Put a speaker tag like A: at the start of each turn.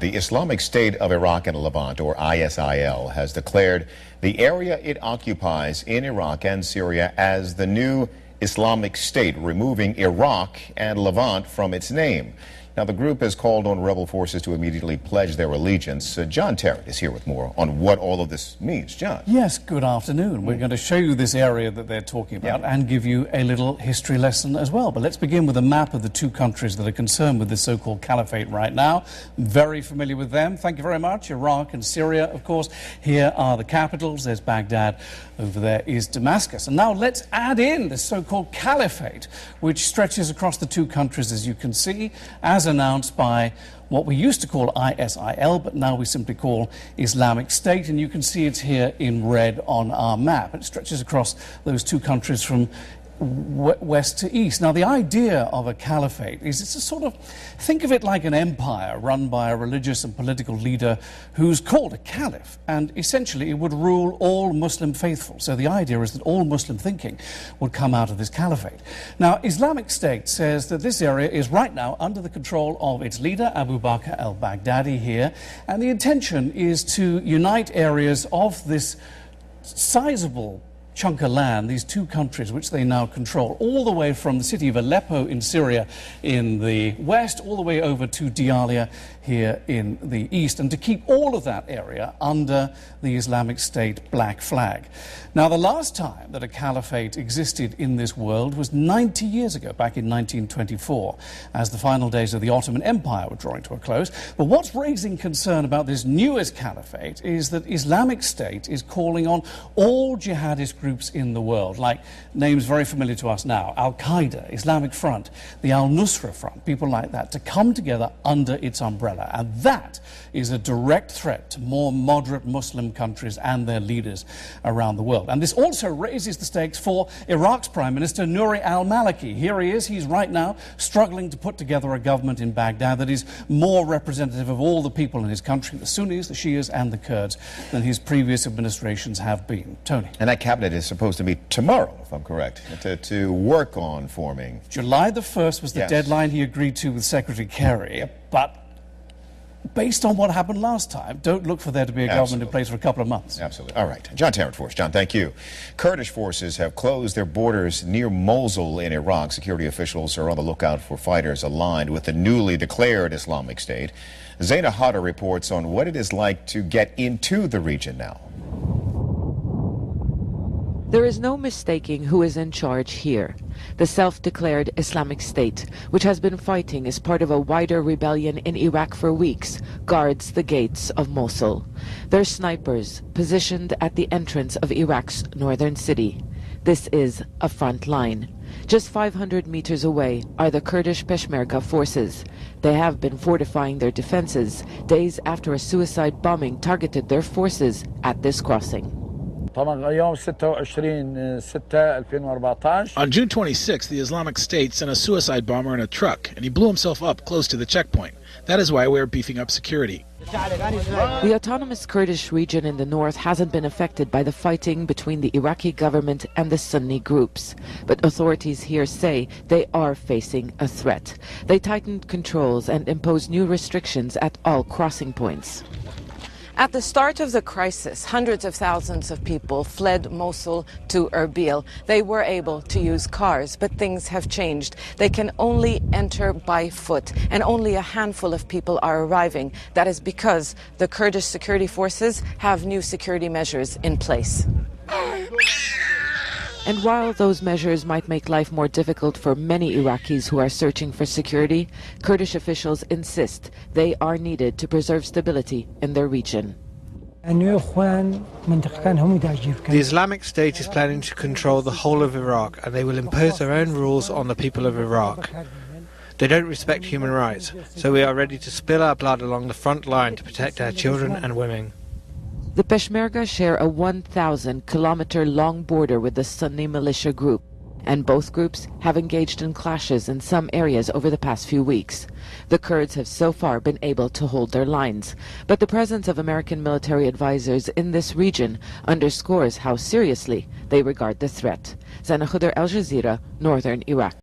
A: The Islamic State of Iraq and Levant, or ISIL, has declared the area it occupies in Iraq and Syria as the new Islamic State, removing Iraq and Levant from its name. Now, the group has called on rebel forces to immediately pledge their allegiance. John Tarrant is here with more on what all of this means. John.
B: Yes, good afternoon. We're going to show you this area that they're talking about and give you a little history lesson as well. But let's begin with a map of the two countries that are concerned with this so-called caliphate right now. Very familiar with them. Thank you very much. Iraq and Syria, of course. Here are the capitals. There's Baghdad. Over there is Damascus. And now let's add in this so-called caliphate, which stretches across the two countries, as you can see, as announced by what we used to call ISIL, but now we simply call Islamic State. And you can see it's here in red on our map. It stretches across those two countries from west to east. Now, the idea of a caliphate is it's a sort of, think of it like an empire run by a religious and political leader who's called a caliph, and essentially it would rule all Muslim faithful. So the idea is that all Muslim thinking would come out of this caliphate. Now, Islamic State says that this area is right now under the control of its leader, Abu Bakr al-Baghdadi here, and the intention is to unite areas of this sizable chunk of land, these two countries which they now control, all the way from the city of Aleppo in Syria in the west, all the way over to Diyala here in the east, and to keep all of that area under the Islamic State black flag. Now, the last time that a caliphate existed in this world was 90 years ago, back in 1924, as the final days of the Ottoman Empire were drawing to a close. But what's raising concern about this newest caliphate is that Islamic State is calling on all jihadist groups in the world, like names very familiar to us now, Al-Qaeda, Islamic Front, the Al-Nusra Front, people like that, to come together under its umbrella. And that is a direct threat to more moderate Muslim countries and their leaders around the world. And this also raises the stakes for Iraq's Prime Minister, Nouri al-Maliki. Here he is. He's right now struggling to put together a government in Baghdad that is more representative of all the people in his country, the Sunnis, the Shias and the Kurds, than his previous administrations have been. Tony.
A: And that cabinet is supposed to meet tomorrow, if I'm correct, to work on forming.
B: July the 1st was the deadline he agreed to with Secretary Kerry. But based on what happened last time, don't look for there to be a government in place for a couple of months.
A: Absolutely. All right. John Tarrant for us. John, thank you. Kurdish forces have closed their borders near Mosul in Iraq. Security officials are on the lookout for fighters aligned with the newly declared Islamic State. Zaina Hatter reports on what it is like to get into the region now.
C: There is no mistaking who is in charge here. The self-declared Islamic State, which has been fighting as part of a wider rebellion in Iraq for weeks, guards the gates of Mosul. Their snipers positioned at the entrance of Iraq's northern city. This is a front line. Just 500 meters away are the Kurdish Peshmerga forces. They have been fortifying their defenses days after a suicide bombing targeted their forces at this crossing.
D: On June
E: 26, the Islamic State sent a suicide bomber in a truck, and he blew himself up close to the checkpoint. That is why we're beefing up security.
C: The autonomous Kurdish region in the north hasn't been affected by the fighting between the Iraqi government and the Sunni groups. But authorities here say they are facing a threat. They tightened controls and imposed new restrictions at all crossing points.
F: At the start of the crisis, hundreds of thousands of people fled Mosul to Erbil. They were able to use cars, but things have changed. They can only enter by foot, and only a handful of people are arriving. That is because the Kurdish security forces have new security measures in place.
C: And while those measures might make life more difficult for many Iraqis who are searching for security, Kurdish officials insist they are needed to preserve stability in their region.
G: The Islamic State is planning to control the whole of Iraq, and they will impose their own rules on the people of Iraq. They don't respect human rights, so we are ready to spill our blood along the front line to protect our children and women.
C: The Peshmerga share a 1,000-kilometer-long border with the Sunni militia group, and both groups have engaged in clashes in some areas over the past few weeks. The Kurds have so far been able to hold their lines, but the presence of American military advisors in this region underscores how seriously they regard the threat. Zaina Hatter, Al Jazeera, Northern Iraq.